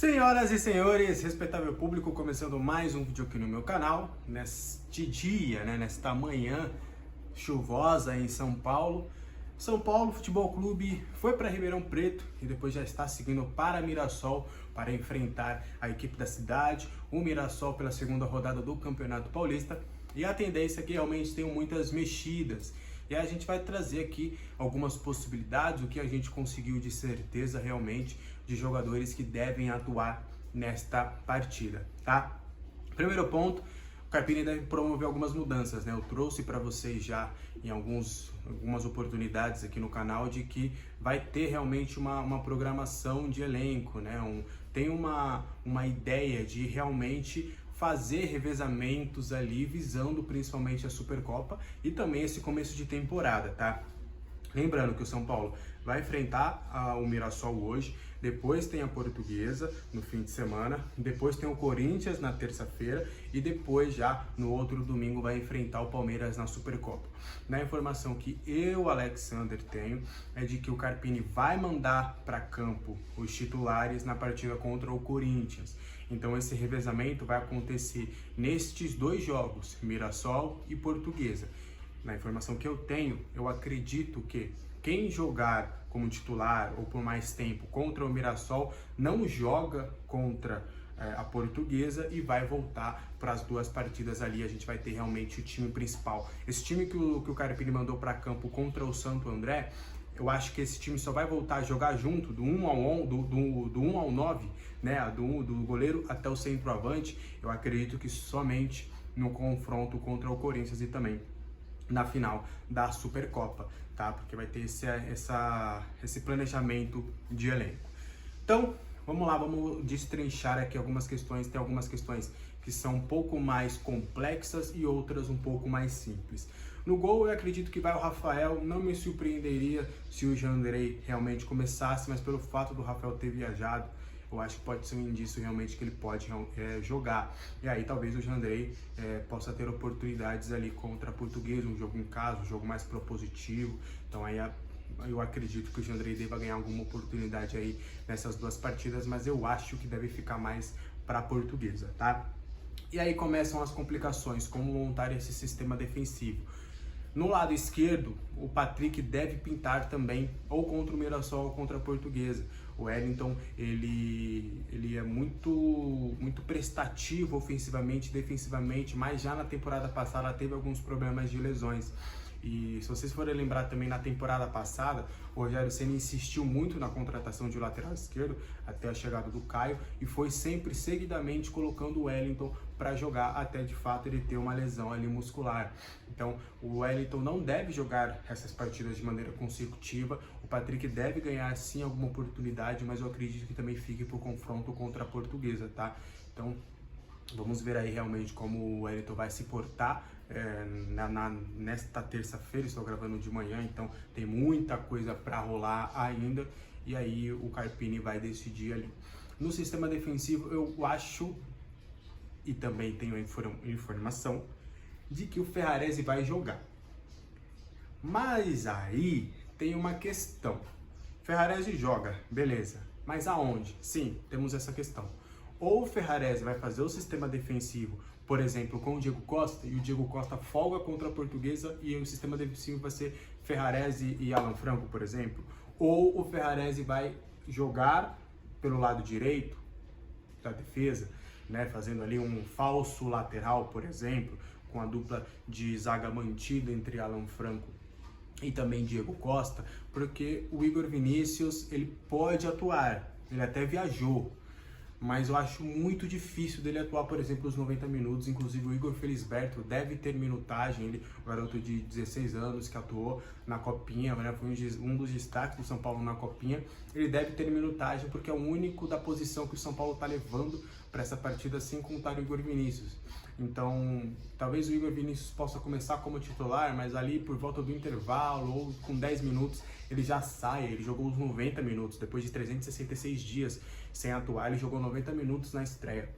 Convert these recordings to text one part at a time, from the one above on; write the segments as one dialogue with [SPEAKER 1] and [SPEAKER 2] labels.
[SPEAKER 1] Senhoras e senhores, respeitável público, começando mais um vídeo aqui no meu canal, neste dia, nesta manhã chuvosa em São Paulo. São Paulo Futebol Clube foi para Ribeirão Preto e depois já está seguindo para Mirassol para enfrentar a equipe da cidade, o Mirassol pela segunda rodada do Campeonato Paulista. E a tendência é que realmente tenham muitas mexidas. E a gente vai trazer aqui algumas possibilidades, o que a gente conseguiu de certeza realmente de jogadores que devem atuar nesta partida, tá? Primeiro ponto, o Carpini deve promover algumas mudanças, né? Eu trouxe para vocês já em algumas oportunidades aqui no canal de que vai ter realmente uma programação de elenco, né? Tem uma ideia de realmente fazer revezamentos ali, visando principalmente a Supercopa e também esse começo de temporada, tá? Lembrando que o São Paulo vai enfrentar o Mirassol hoje, depois tem a Portuguesa no fim de semana, depois tem o Corinthians na terça-feira e depois já no outro domingo vai enfrentar o Palmeiras na Supercopa. Na informação que eu, Alexander, tenho é de que o Carpini vai mandar para campo os titulares na partida contra o Corinthians. Então esse revezamento vai acontecer nestes dois jogos, Mirassol e Portuguesa. Na informação que eu tenho, eu acredito que quem jogar como titular ou por mais tempo contra o Mirassol não joga contra a Portuguesa e vai voltar para as duas partidas ali. A gente vai ter realmente o time principal. Esse time que o Carpini mandou para campo contra o Santo André, eu acho que esse time só vai voltar a jogar junto do 1 ao 9, né, do goleiro até o centroavante. Eu acredito que somente no confronto contra o Corinthians e também na final da Supercopa, tá? Porque vai ter esse planejamento de elenco. Então, vamos lá, vamos destrinchar aqui algumas questões. Tem algumas questões que são um pouco mais complexas e outras um pouco mais simples. No gol, eu acredito que vai o Rafael. Não me surpreenderia se o Jandrei realmente começasse, mas pelo fato do Rafael ter viajado, eu acho que pode ser um indício realmente que ele pode jogar. E aí talvez o Jandrei possa ter oportunidades ali contra a Portuguesa, um jogo em casa, um jogo mais propositivo. Então aí eu acredito que o Jandrei deva ganhar alguma oportunidade aí nessas duas partidas, mas eu acho que deve ficar mais para a Portuguesa, tá? E aí começam as complicações, como montar esse sistema defensivo. No lado esquerdo, o Patrick deve pintar também, ou contra o Mirassol ou contra a Portuguesa. O Wellington, ele é muito prestativo ofensivamente e defensivamente, mas já na temporada passada teve alguns problemas de lesões. E se vocês forem lembrar também, na temporada passada, o Rogério Ceni insistiu muito na contratação de lateral esquerdo até a chegada do Caio e foi sempre seguidamente colocando o Wellington para jogar até de fato ele ter uma lesão ali muscular. Então o Wellington não deve jogar essas partidas de maneira consecutiva. O Patrick deve ganhar sim alguma oportunidade, mas eu acredito que também fique para o confronto contra a Portuguesa, tá? Então vamos ver aí realmente como o Wellington vai se portar nesta terça-feira. Estou gravando de manhã, então tem muita coisa para rolar ainda. E aí o Carpini vai decidir ali. No sistema defensivo, eu acho, e também tenho informação, de que o Ferrarese vai jogar. Mas aí tem uma questão. Ferrarese joga, beleza. Mas aonde? Sim, temos essa questão. Ou o Ferrarese vai fazer o sistema defensivo, por exemplo, com o Diego Costa, e o Diego Costa folga contra a Portuguesa e o sistema defensivo vai ser Ferrarese e Alan Franco, por exemplo. Ou o Ferrarese vai jogar pelo lado direito da defesa, né, fazendo ali um falso lateral, por exemplo, com a dupla de zaga mantida entre Alan Franco e também Diego Costa, porque o Igor Vinícius, ele pode atuar, ele até viajou, mas eu acho muito difícil dele atuar, por exemplo, os 90 minutos. Inclusive o Igor Felisberto deve ter minutagem, ele, o garoto de 16 anos que atuou na Copinha, né, foi um dos destaques do São Paulo na Copinha, ele deve ter minutagem porque é o único da posição que o São Paulo está levando para essa partida, sem contar o Igor Vinícius. Então, talvez o Igor Vinícius possa começar como titular, mas ali por volta do intervalo ou com 10 minutos ele já sai. Ele jogou os 90 minutos, depois de 366 dias sem atuar, ele jogou 90 minutos na estreia.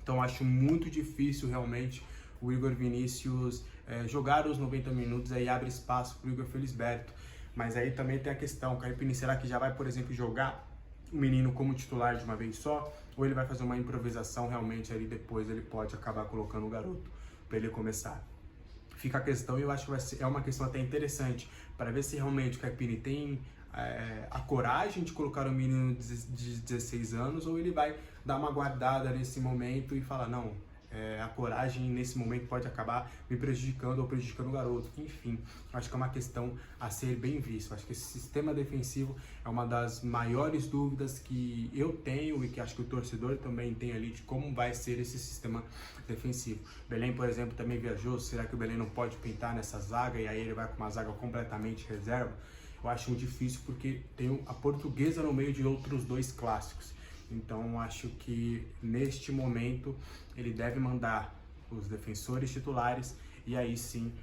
[SPEAKER 1] Então acho muito difícil realmente o Igor Vinícius jogar os 90 minutos, aí abre espaço para o Igor Felisberto. Mas aí também tem a questão, o Carpini, será que já vai, por exemplo, jogar o menino como titular de uma vez só? ou ele vai fazer uma improvisação realmente ali depois ele pode acabar colocando o garoto para ele começar. Fica a questão, e eu acho que é uma questão até interessante, para ver se realmente o Carpini tem a coragem de colocar o menino de 16 anos, ou ele vai dar uma guardada nesse momento e falar, não, a coragem nesse momento pode acabar me prejudicando ou prejudicando o garoto. Enfim, acho que é uma questão a ser bem vista. Acho que esse sistema defensivo é uma das maiores dúvidas que eu tenho e que acho que o torcedor também tem ali, de como vai ser esse sistema defensivo. Belém, por exemplo, também viajou. Será que o Belém não pode pintar nessa zaga e aí ele vai com uma zaga completamente reserva? Eu acho muito difícil porque tem a Portuguesa no meio de outros dois clássicos. Então acho que neste momento ele deve mandar os defensores titulares e aí sim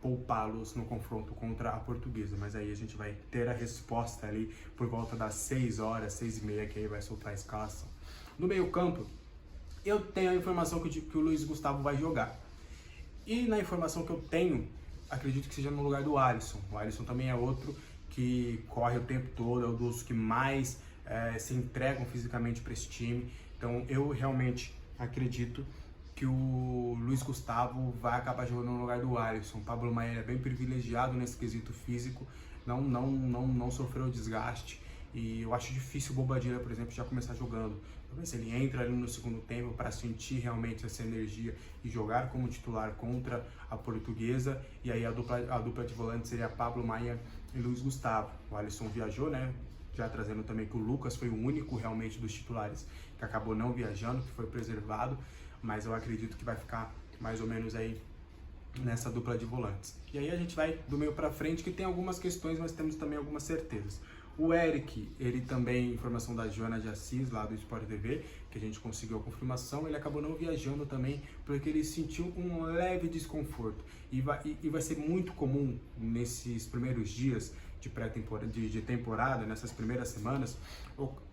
[SPEAKER 1] poupá-los no confronto contra a Portuguesa. Mas aí a gente vai ter a resposta ali por volta das 6 horas, 6h30, que aí vai soltar a escalação. No meio campo, eu tenho a informação que o Luiz Gustavo vai jogar. E na informação que eu tenho, acredito que seja no lugar do Alisson. O Alisson também é outro que corre o tempo todo, é um dos que mais se entregam fisicamente para esse time. Então eu realmente acredito que o Luiz Gustavo vai acabar jogando no lugar do Alisson. O Pablo Maia é bem privilegiado nesse quesito físico, não sofreu desgaste, e eu acho difícil o Bobadilla, por exemplo, já começar jogando. Talvez ele entre ali no segundo tempo para sentir realmente essa energia e jogar como titular contra a Portuguesa, e aí a dupla de volante seria Pablo Maia e Luiz Gustavo. O Alisson viajou, né? Já trazendo também que o Lucas foi o único realmente dos titulares que acabou não viajando, que foi preservado, mas eu acredito que vai ficar mais ou menos aí nessa dupla de volantes. E aí a gente vai do meio para frente, que tem algumas questões, mas temos também algumas certezas. O Eric, ele também, informação da Joana de Assis, lá do Sport TV, que a gente conseguiu a confirmação, ele acabou não viajando também, porque ele sentiu um leve desconforto. E vai ser muito comum nesses primeiros dias de pré-temporada, de temporada, nessas primeiras semanas,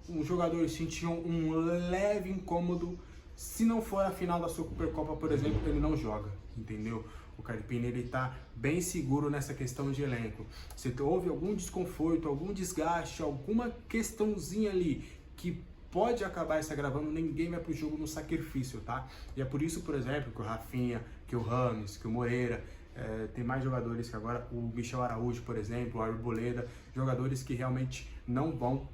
[SPEAKER 1] os jogadores sentiam um leve incômodo. Se não for a final da Supercopa, por exemplo, ele não joga, entendeu? O Carpini, ele tá bem seguro nessa questão de elenco. Se houve algum desconforto, algum desgaste, alguma questãozinha ali que pode acabar se agravando, ninguém vai pro jogo no sacrifício, tá? E é por isso, por exemplo, que o Rafinha, que o Rames, que o Moreira, tem mais jogadores que agora, o Michel Araújo, por exemplo, o Arboleda, jogadores que realmente não vão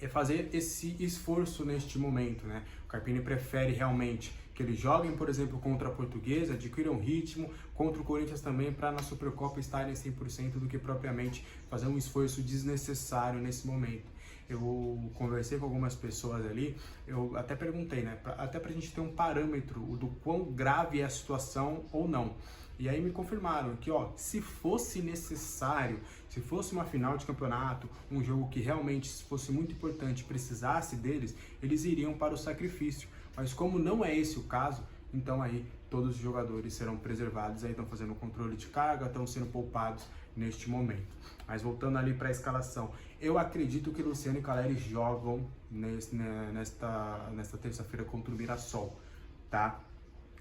[SPEAKER 1] fazer esse esforço neste momento, né? O Carpini prefere realmente que eles joguem, por exemplo, contra a Portuguesa, adquiram ritmo, contra o Corinthians também, para na Supercopa estarem 100%, do que propriamente fazer um esforço desnecessário nesse momento. Eu conversei com algumas pessoas ali, eu até perguntei, né? Até pra gente ter um parâmetro do quão grave é a situação ou não. E aí me confirmaram que, ó, se fosse necessário, se fosse uma final de campeonato, um jogo que realmente fosse muito importante, precisasse deles, eles iriam para o sacrifício. Mas como não é esse o caso, então aí todos os jogadores serão preservados, aí estão fazendo o controle de carga, estão sendo poupados neste momento. Mas voltando ali para a escalação, eu acredito que Luciano e Caleri jogam nesta terça-feira contra o Mirassol, tá?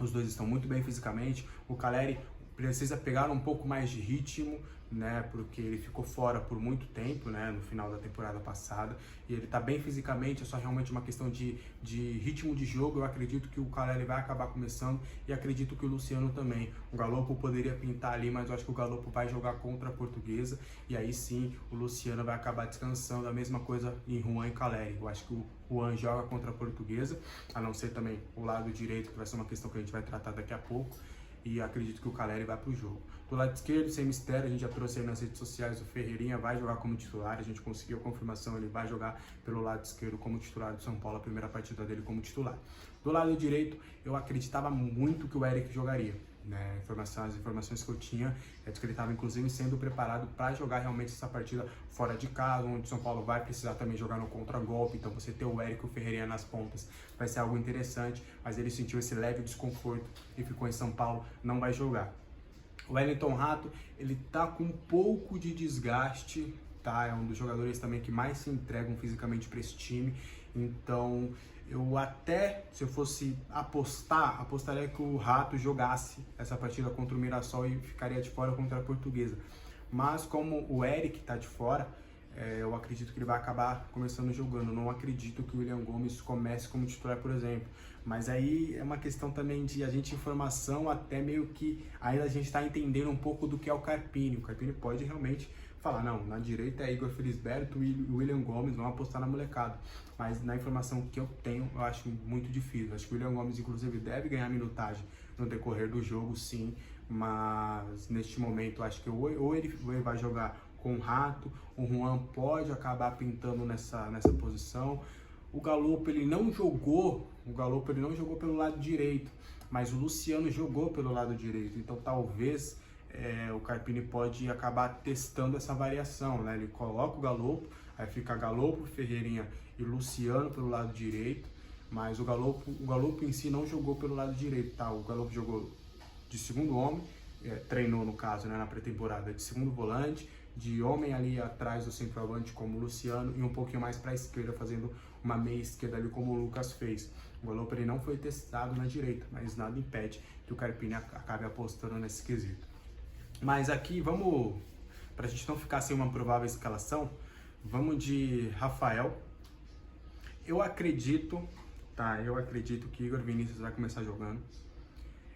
[SPEAKER 1] Os dois estão muito bem fisicamente. O Caleri precisa pegar um pouco mais de ritmo, né? Porque ele ficou fora por muito tempo, né? No final da temporada passada. E ele tá bem fisicamente, é só realmente uma questão de ritmo de jogo. Eu acredito que o Caleri vai acabar começando e acredito que o Luciano também. O Galopo poderia pintar ali, mas eu acho que o Galopo vai jogar contra a Portuguesa. E aí sim, o Luciano vai acabar descansando. A mesma coisa em Juan e Caleri. Eu acho que o Juan joga contra a Portuguesa, a não ser também o lado direito, que vai ser uma questão que a gente vai tratar daqui a pouco. E acredito que o Caleri vai pro jogo. Do lado esquerdo, sem mistério, a gente já trouxe aí nas redes sociais, o Ferreirinha vai jogar como titular, a gente conseguiu a confirmação, ele vai jogar pelo lado esquerdo como titular do São Paulo, a primeira partida dele como titular. Do lado direito, eu acreditava muito que o Eric jogaria, né? As informações que eu tinha é de que ele estava inclusive sendo preparado para jogar realmente essa partida fora de casa, onde o São Paulo vai precisar também jogar no contragolpe, então você ter o Eric e o Ferreirinha nas pontas vai ser algo interessante, mas ele sentiu esse leve desconforto e ficou em São Paulo, não vai jogar. O Wellington Rato, ele tá com um pouco de desgaste, tá? É um dos jogadores também que mais se entregam fisicamente para esse time, então eu até, se eu fosse apostaria que o Rato jogasse essa partida contra o Mirassol e ficaria de fora contra a Portuguesa. Mas como o Eric tá de fora, eu acredito que ele vai acabar começando jogando. Não acredito que o William Gomes comece como titular, por exemplo. Mas aí é uma questão também de a gente informação, até meio que ainda a gente está entendendo um pouco do que é o Carpini. O Carpini pode realmente falar, não, na direita é Igor Felisberto e William Gomes, vão apostar na molecada. Mas na informação que eu tenho, eu acho muito difícil. Acho que o William Gomes, inclusive, deve ganhar minutagem no decorrer do jogo, sim. Mas neste momento, acho que ou ele vai jogar com o Rato, o Juan pode acabar pintando nessa posição. O Galopo ele não jogou pelo lado direito, mas o Luciano jogou pelo lado direito, então talvez o Carpini pode acabar testando essa variação, né? Ele coloca o Galopo, aí fica Galopo, Ferreirinha e Luciano pelo lado direito, mas o Galopo em si não jogou pelo lado direito, tá? O Galopo jogou de segundo homem, treinou no caso, né, na pré-temporada, de segundo volante, de homem ali atrás do centroavante como o Luciano e um pouquinho mais para a esquerda, fazendo uma meia esquerda ali como o Lucas fez. O Galopo ele não foi testado na direita, mas nada impede que o Carpini acabe apostando nesse quesito. Mas aqui vamos, para a gente não ficar sem uma provável escalação, vamos de Rafael. Eu acredito que Igor Vinícius vai começar jogando.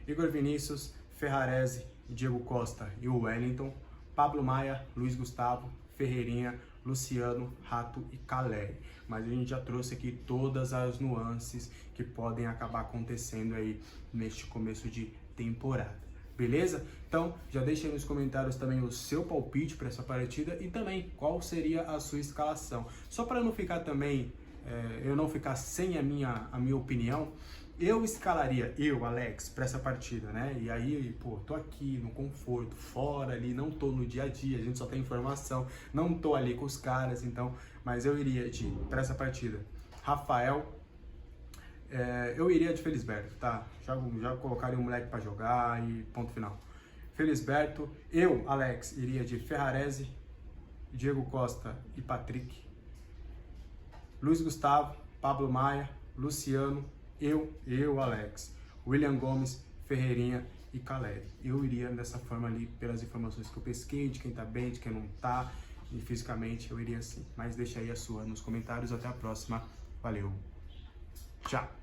[SPEAKER 1] Igor Vinícius, Ferrarese, Diego Costa e o Wellington, Pablo Maia, Luiz Gustavo, Ferreirinha, Luciano, Rato e Caleri. Mas a gente já trouxe aqui todas as nuances que podem acabar acontecendo aí neste começo de temporada. Beleza? Então, já deixa aí nos comentários também o seu palpite para essa partida e também qual seria a sua escalação. Só para não ficar também, eu não ficar sem a minha opinião, eu escalaria, Alex, para essa partida, né? E aí, pô, tô aqui no conforto, fora ali, não tô no dia a dia, a gente só tem informação, não tô ali com os caras, então, mas eu iria para essa partida, Rafael, eu iria de Felisberto, tá? Já colocaria o moleque para jogar e ponto final. Felisberto, Alex, iria de Ferrarese, Diego Costa e Patrick, Luiz Gustavo, Pablo Maia, Luciano, Alex, William Gomes, Ferreirinha e Caleri. Eu iria dessa forma ali, pelas informações que eu pesquei, de quem tá bem, de quem não tá, e fisicamente eu iria assim. Mas deixa aí a sua nos comentários. Até a próxima. Valeu. Tchau.